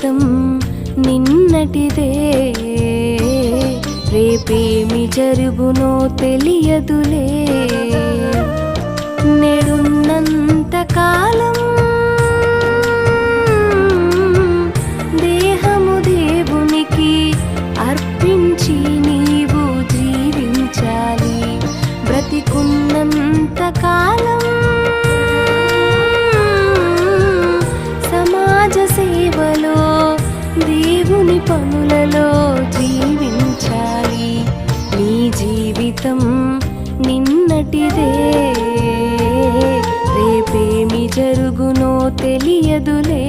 జీవితం నిన్నటిదే, రేపేమి జరుగునో తెలియదులే. నేడున్నంత కాలం దేహము దేవునికి అర్పించి నీవు జీవించాలి. బ్రతికున్నంత కాలం సమాజ సేవలో దేవుని పనులలో జీవించాలి. నీ జీవితం నిన్నటిదే, రేపేమి జరుగునో తెలియదులే.